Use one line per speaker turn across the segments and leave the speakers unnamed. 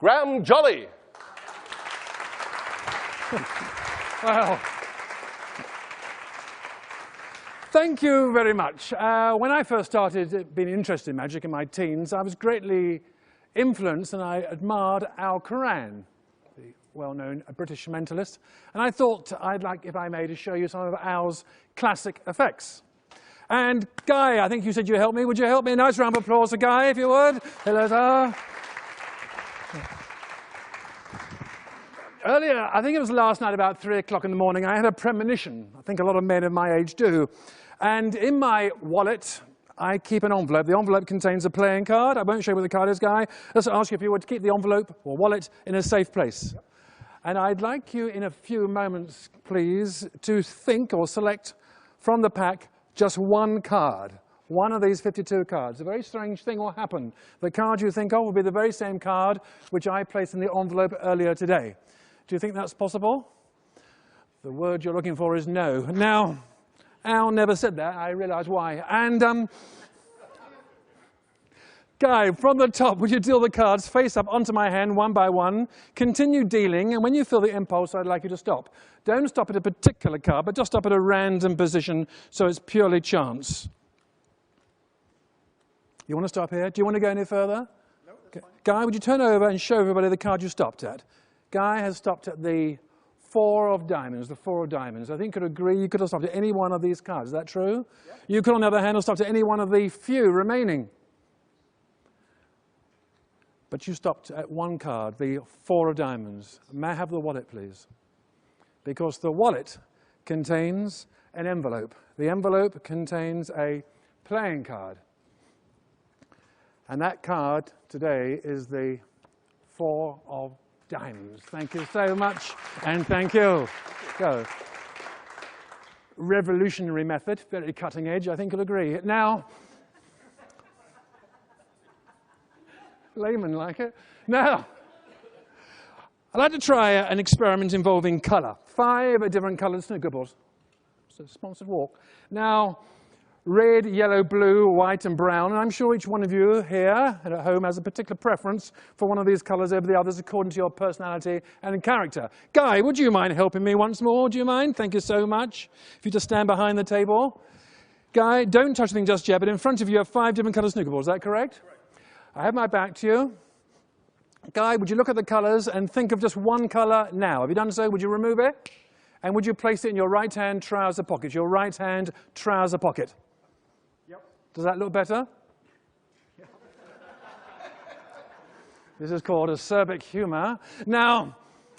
Graham Jolley.
Well, thank you very much. When I first started being interested in magic in my teens, I was greatly influenced and I admired Al Koran, the well-known British mentalist. And I thought I'd like, if I may, to show you some of Al's classic effects. And Guy, I think you said you'd help me. Would you help me? A nice round of applause for Guy, if you would. Hello, sir. Earlier, I think it was last night about 3 o'clock in the morning, I had a premonition. I think a lot of men of my age do. And in my wallet, I keep an envelope. The envelope contains a playing card. I won't show you what the card is, Guy. Let's ask you if you would keep the envelope or wallet in a safe place. Yep. And I'd like you in a few moments, please, to think or select from the pack just one card. One of these 52 cards. A very strange thing will happen. The card you think of will be the very same card which I placed in the envelope earlier today. Do you think that's possible? The word you're looking for is no. Now, Al never said that. I realize why. And, Guy, from the top, would you deal the cards face up onto my hand one by one? Continue dealing, and when you feel the impulse, I'd like you to stop. Don't stop at a particular card, but just stop at a random position so it's purely chance. You want to stop here? Do you want to go any further? No, that's fine. Guy, would you turn over and show everybody the card you stopped at? Guy has stopped at the 4 of diamonds, the 4 of diamonds. I think you could agree you could have stopped at any one of these cards. Is that true? Yeah. You could, on the other hand, have stopped at any one of the few remaining. But you stopped at one card, the 4 of diamonds. May I have the wallet, please? Because the wallet contains an envelope. The envelope contains a playing card. And that card today is the 4 of diamonds. Thank you so much, and thank you. Go. Revolutionary method, very cutting edge, I think you'll agree. Now, laymen like it. Now, I'd like to try an experiment involving colour. 5 different coloured snooker balls. It's a sponsored walk. Now, red, yellow, blue, white, and brown. And I'm sure each one of you here and at home has a particular preference for one of these colours over the others according to your personality and character. Guy, would you mind helping me once more? Do you mind? Thank you so much. If you just stand behind the table. Guy, don't touch anything just yet, but in front of you have 5 different coloured snooker balls. Is that correct? Correct. I have my back to you. Guy, would you look at the colours and think of just one colour now? Have you done so? Would you remove it? And would you place it in your right-hand trouser pocket? Your right-hand trouser pocket. Does that look better? Yeah. This is called acerbic humor. Now,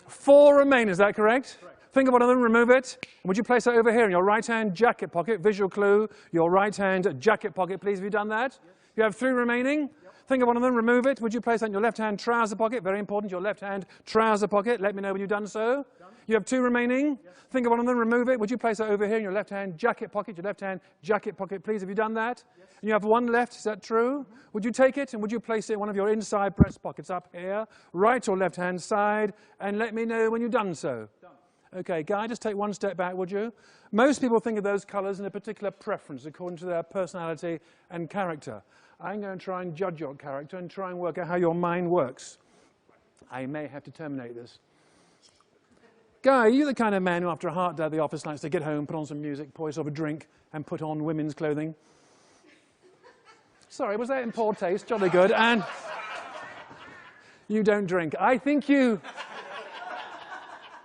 4 remain, is that correct? Correct. Think of one of them, remove it. Would you place that over here in your right-hand jacket pocket? Visual clue, your right-hand jacket pocket, please. Have you done that? Yes. You have 3 remaining. Yep. Think of one of them, remove it. Would you place that in your left-hand trouser pocket? Very important, your left-hand trouser pocket. Let me know when you've done so. Done. You have 2 remaining. Yes. Think of one of them, remove it. Would you place that over here in your left-hand jacket pocket? Your left-hand jacket pocket, please. Have you done that? Yes. And you have 1 left, is that true? Mm-hmm. Would you take it and would you place it in one of your inside breast pockets up here, right or left-hand side, and let me know when you've done so? Done. Okay, Guy, just take 1 step back, would you? Most people think of those colours in a particular preference according to their personality and character. I'm going to try and judge your character and try and work out how your mind works. I may have to terminate this. Guy, are you the kind of man who after a hard day at the office likes to get home, put on some music, pour yourself a drink, and put on women's clothing? Sorry, was that in poor taste? Jolly good. And you don't drink. I think you...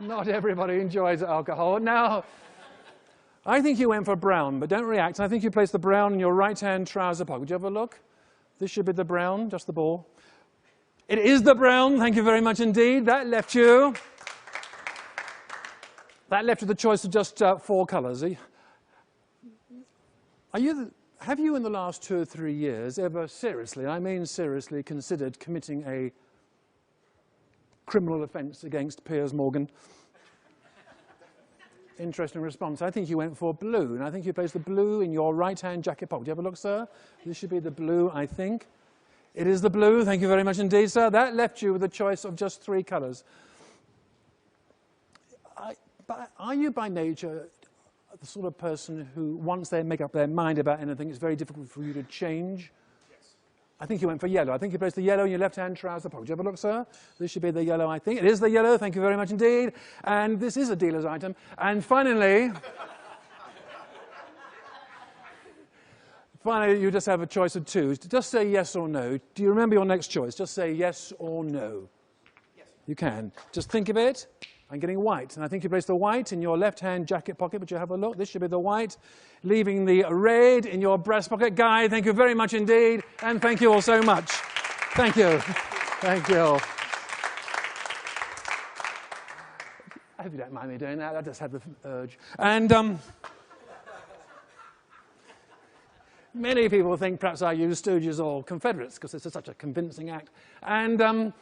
Not everybody enjoys alcohol. Now, I think you went for brown, but don't react. I think you placed the brown in your right-hand trouser pocket. Would you have a look? This should be the brown, just the ball. It is the brown. Thank you very much indeed. That left you the choice of just 4 colours. Have you in the last 2 or 3 years ever seriously, I mean seriously, considered committing a criminal offence against Piers Morgan? Interesting response. I think you went for blue, and I think you placed the blue in your right-hand jacket pocket. Do you have a look, sir? This should be the blue, I think. It is the blue. Thank you very much indeed, sir. That left you with a choice of just 3 colours. Are you by nature the sort of person who, once they make up their mind about anything, it's very difficult for you to change? Yes. I think you went for yellow. I think you placed the yellow in your left-hand trouser pocket. Would you have a look, sir? This should be the yellow, I think. It is the yellow. Thank you very much indeed. And this is a dealer's item. And finally, you just have a choice of two. Just say yes or no. Do you remember your next choice? Just say yes or no. Yes. You can. Just think of it. I'm getting white, and I think you place the white in your left-hand jacket pocket. Would you have a look? This should be the white, leaving the red in your breast pocket. Guy, thank you very much indeed, and thank you all so much. Thank you. Thank you. I hope you don't mind me doing that. I just had the urge. And many people think perhaps I use Stooges or Confederates because it's such a convincing act. And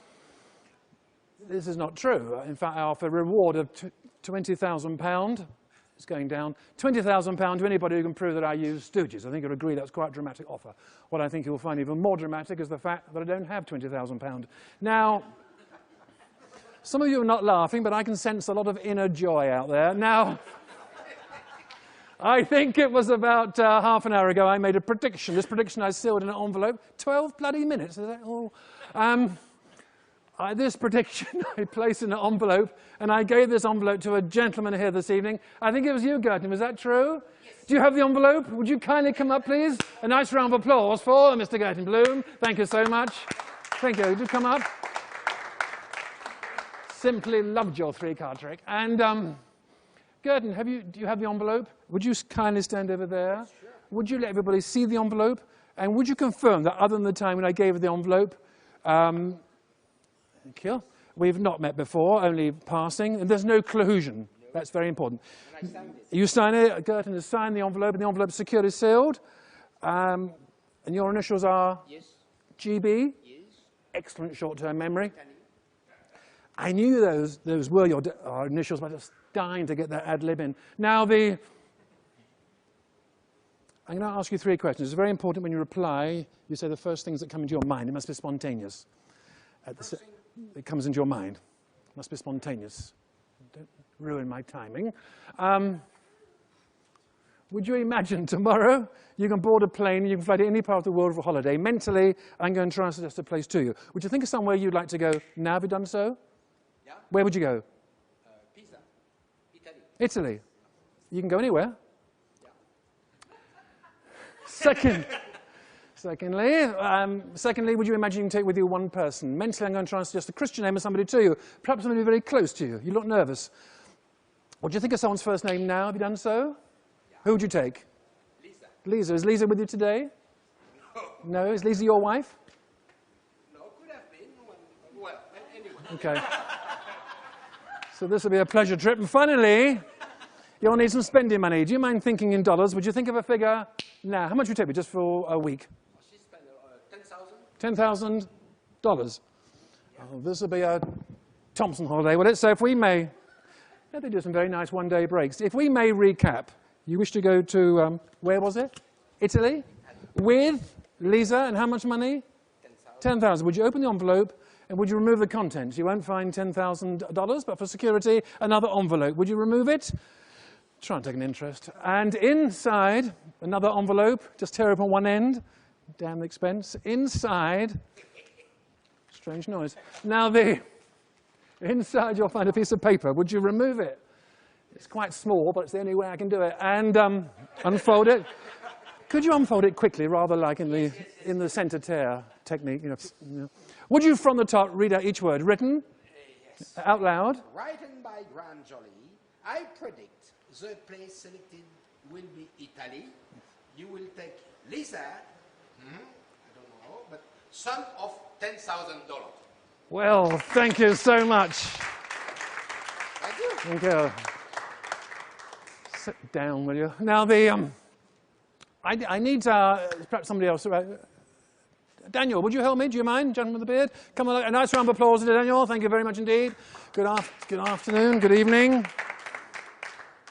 this is not true. In fact, I offer a reward of £20,000. It's going down. £20,000 to anybody who can prove that I use Stooges. I think you'll agree that's quite a dramatic offer. What I think you'll find even more dramatic is the fact that I don't have £20,000. Now, some of you are not laughing, but I can sense a lot of inner joy out there. Now, I think it was about half an hour ago I made a prediction. This prediction I sealed in an envelope. 12 bloody minutes. Is that all? This prediction I placed in an envelope, and I gave this envelope to a gentleman here this evening. I think it was you, Gertin. Was that true? Yes. Do you have the envelope? Would you kindly come up, please? A nice round of applause for Mr. Gertin Bloom. Thank you so much. Thank you. Would you come up? Simply loved your three-card trick. And Gertin, do you have the envelope? Would you kindly stand over there? Sure. Would you let everybody see the envelope? And would you confirm that other than the time when I gave her the envelope, thank you. We've not met before, only passing, and there's no collusion. No. That's very important. You sign it, Gertin has signed the envelope, and the envelope is securely sealed. And your initials are? Yes. GB? Yes. Excellent short-term memory. I knew those were your initials, but I was dying to get that ad lib in. Now, I'm going to ask you three questions. It's very important when you reply, you say the first things that come into your mind. It must be spontaneous. It comes into your mind. It must be spontaneous. Don't ruin my timing. Would you imagine tomorrow you can board a plane and you can fly to any part of the world for a holiday? Mentally, I'm going to try and suggest a place to you. Would you think of somewhere you'd like to go now? Have you done so? Yeah. Where would you go? Pisa. Italy. Italy. You can go anywhere. Yeah. Secondly, would you imagine you can take with you one person? Mentally, I'm going to try and suggest a Christian name of somebody to you, perhaps somebody very close to you. You look nervous. Would you think of someone's first name now? Have you done so? Yeah. Who would you take? Lisa. Lisa. Is Lisa with you today? No. No? Is Lisa your wife? No, could have been. Well, anyway. Okay. So this will be a pleasure trip. And finally, you'll need some spending money. Do you mind thinking in dollars? Would you think of a figure now? How much would it take me just for a week? She spent $10,000. $10,000. Yeah. Oh, this will be a Thompson holiday, will it? So if we may, yeah, they do some very nice one-day breaks. If we may recap, you wish to go to, where was it? Italy? With Lisa, and how much money? $10,000. Would you open the envelope, and would you remove the contents? You won't find $10,000, but for security, another envelope. Would you remove it? Try and take an interest. And inside, another envelope, just tear open one end. Damn the expense. Inside, strange noise. Now inside you'll find a piece of paper. Would you remove it? It's quite small, but it's the only way I can do it. And unfold it. Could you unfold it quickly, rather like in the center tear technique? You know. Would you, from the top, read out each word? Written? Yes. Out loud? Written by Graham Jolley, I predict the place selected will be Italy. You will take Lisa, I don't know, but sum of $10,000. Well, thank you so much. Thank you. Thank you. Sit down, will you? Now, I need perhaps somebody else. Daniel, would you help me? Do you mind? Gentleman with the beard. Come on, a nice round of applause to Daniel. Thank you very much indeed. Good afternoon, good evening.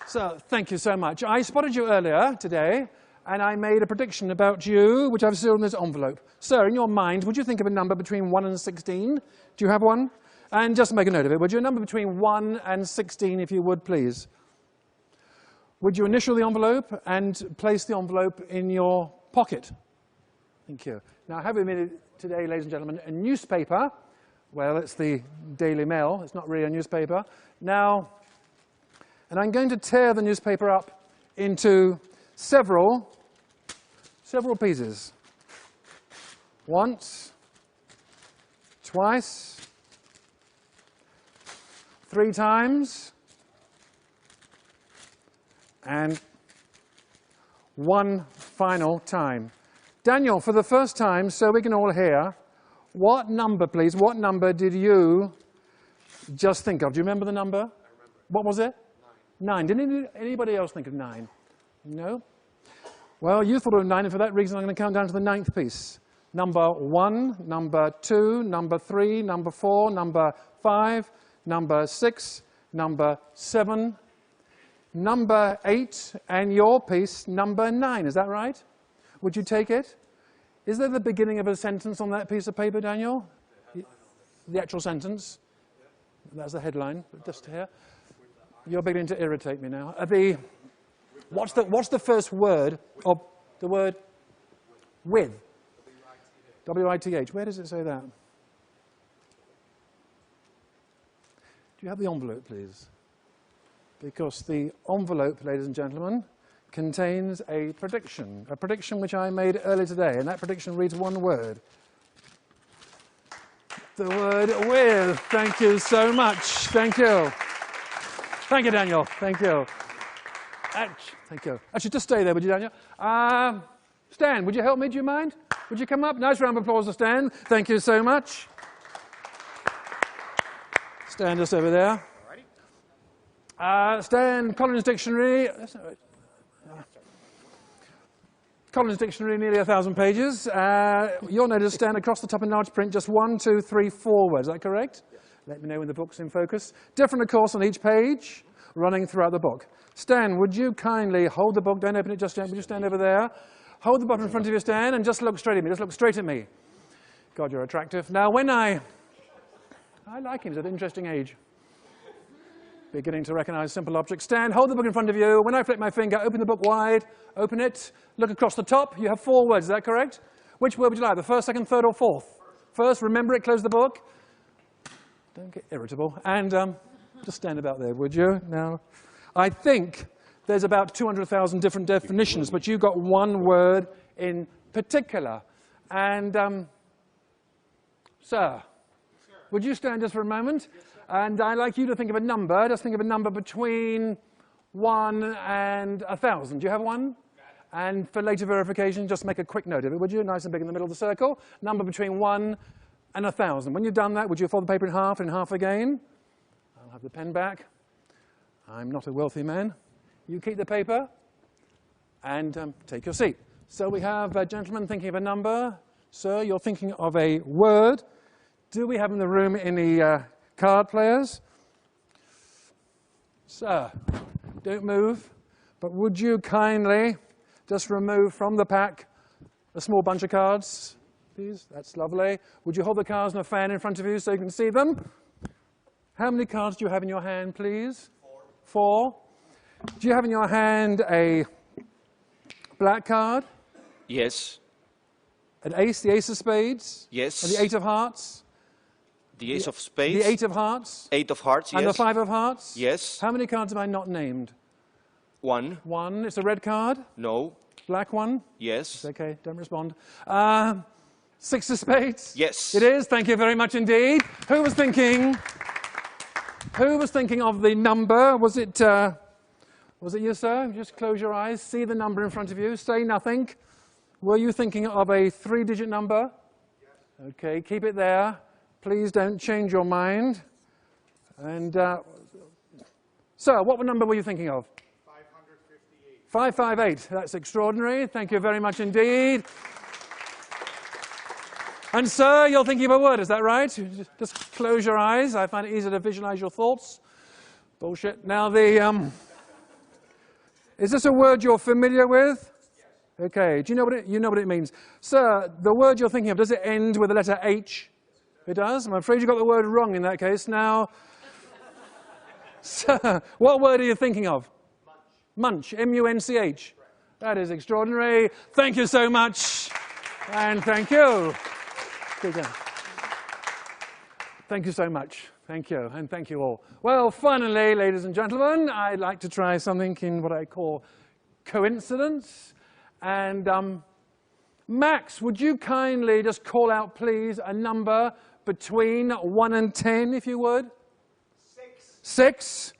So, thank you so much. I spotted you earlier today, and I made a prediction about you, which I've sealed in this envelope. Sir, in your mind, would you think of a number between 1 and 16? Do you have one? And just make a note of it, would you? A number between 1 and 16, if you would, please. Would you initial the envelope and place the envelope in your pocket? Thank you. Now, I have admitted today, ladies and gentlemen, a newspaper. Well, it's the Daily Mail. It's not really a newspaper. Now, and I'm going to tear the newspaper up into several pieces. Once, twice, 3 times, and 1 final time. Daniel, for the first time, so we can all hear, what number, please, what number did you just think of? Do you remember the number? I remember. What was it? 9. Didn't anybody else think of 9? No? Well, you thought of 9, and for that reason, I'm going to count down to the 9th piece. Number 1, number 2, number 3, number 4, number 5, number 6, number 7, number 8, and your piece, number 9. Is that right? Would you take it? Is there the beginning of a sentence on that piece of paper, Daniel? The actual sentence? That's the headline, just here. You're beginning to irritate me now. What's the first word of the word with? W-I-T-H. Where does it say that? Do you have the envelope, please? Because the envelope, ladies and gentlemen, contains a prediction which I made earlier today, and that prediction reads one word. The word with. Thank you so much. Thank you. Thank you, Daniel. Thank you. Thank you. Actually, just stay there, would you, Daniel? Stan, would you help me? Do you mind? Would you come up? Nice round of applause to Stan. Thank you so much. Stan, just over there. Stan, Collins Dictionary. Collins Dictionary, nearly 1,000 pages. You'll notice, Stan, across the top in large print, just 1, 2, 3, 4 words. Is that correct? Yes. Let me know when the book's in focus. Different, of course, on each page, running throughout the book. Stan, would you kindly hold the book? Don't open it just yet. Would you stand over there? Hold the book in front of you, Stan, and just look straight at me. Just look straight at me. God, you're attractive. Now, when I like him. He's at an interesting age. Beginning to recognize simple objects. Stan, hold the book in front of you. When I flick my finger, open the book wide. Open it. Look across the top. You have 4 words. Is that correct? Which word would you like? The first, second, third, or fourth? First, remember it. Close the book. Don't get irritable. And just stand about there, would you? Now, I think there's about 200,000 different definitions, but you got one word in particular. And, sir, would you stand just for a moment? Yes, and I'd like you to think of a number. Just think of a number between 1 and 1,000. Do you have one? And for later verification, just make a quick note of it, would you? Nice and big in the middle of the circle. Number between 1 and 1,000. When you've done that, would you fold the paper in half again? I'll have the pen back. I'm not a wealthy man. You keep the paper and take your seat. So we have a gentleman thinking of a number. Sir, you're thinking of a word. Do we have in the room any card players? Sir, don't move. But would you kindly just remove from the pack a small bunch of cards, please? That's lovely. Would you hold the cards and a fan in front of you so you can see them? How many cards do you have in your hand, please? 4. Do you have in your hand a black card?
Yes.
An ace, the ace of spades?
Yes.
And the 8 of hearts?
The ace of spades?
The 8 of hearts?
8 of hearts, yes.
And the 5 of hearts?
Yes.
How many cards have I not named?
1.
1. It's a red card?
No.
Black one?
Yes.
It's okay, don't respond. 6 of spades?
Yes.
It is, thank you very much indeed. Who was thinking of the number? Was it you, sir? Just close your eyes, see the number in front of you, say nothing. Were you thinking of a 3-digit number? Yes. Okay, keep it there. Please don't change your mind. And, sir, what number were you thinking of? 558. 558. That's extraordinary. Thank you very much indeed. And, sir, you're thinking of a word, is that right? Just close your eyes. I find it easier to visualize your thoughts. Bullshit. Now, is this a word you're familiar with? Yes. Okay. Do you know what it means? Sir, the word you're thinking of, does it end with the letter H? It does? I'm afraid you got the word wrong in that case. Now, sir, what word are you thinking of? Munch. Munch. M-U-N-C-H. That is extraordinary. Thank you so much. And thank you. Good job. Thank you so much. Thank you, and thank you all. Well, finally, ladies and gentlemen, I'd like to try something in what I call coincidence. And Max, would you kindly just call out, please, a number between 1 and 10, if you would?
6.
6.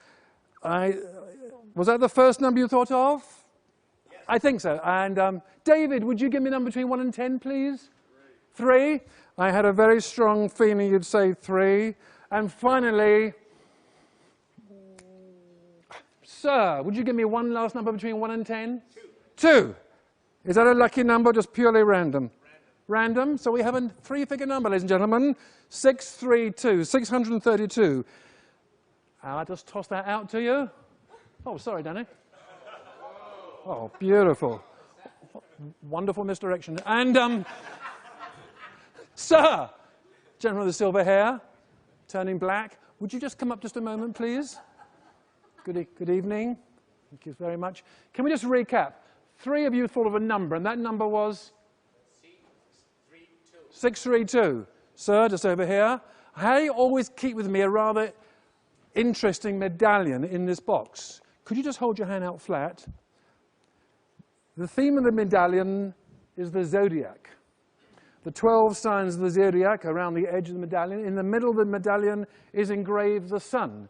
Was that the first number you thought of?
Yes.
I think so. And David, would you give me a number between 1 and 10, please? 3. I had a very strong feeling you'd say 3. And finally, sir, would you give me one last number between 1 and 10? 2. Is that a lucky number, just purely random? Random. So we have a 3-figure number, ladies and gentlemen. 632, 632. I'll just toss that out to you. Oh, sorry, Danny. Oh, beautiful. Wonderful misdirection. And, sir, gentleman with the silver hair, turning black, would you just come up just a moment, please? Good evening. Thank you very much. Can we just recap? 3 of you thought of a number, and that number was? 632. 632. Sir, just over here. I always keep with me a rather interesting medallion in this box. Could you just hold your hand out flat? The theme of the medallion is the zodiac. The 12 signs of the zodiac around the edge of the medallion. In the middle of the medallion is engraved the sun.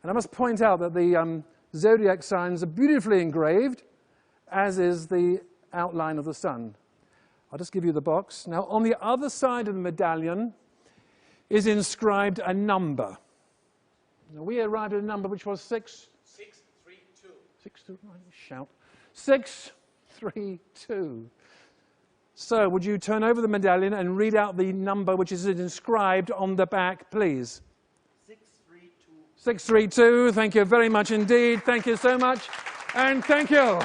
And I must point out that the zodiac signs are beautifully engraved, as is the outline of the sun. I'll just give you the box. Now, on the other side of the medallion is inscribed a number. Now, we arrived at a number which was
632.
632. So, would you turn over the medallion and read out the number which is inscribed on the back, please?
632.
632. Thank you very much indeed. Thank you so much. And thank you.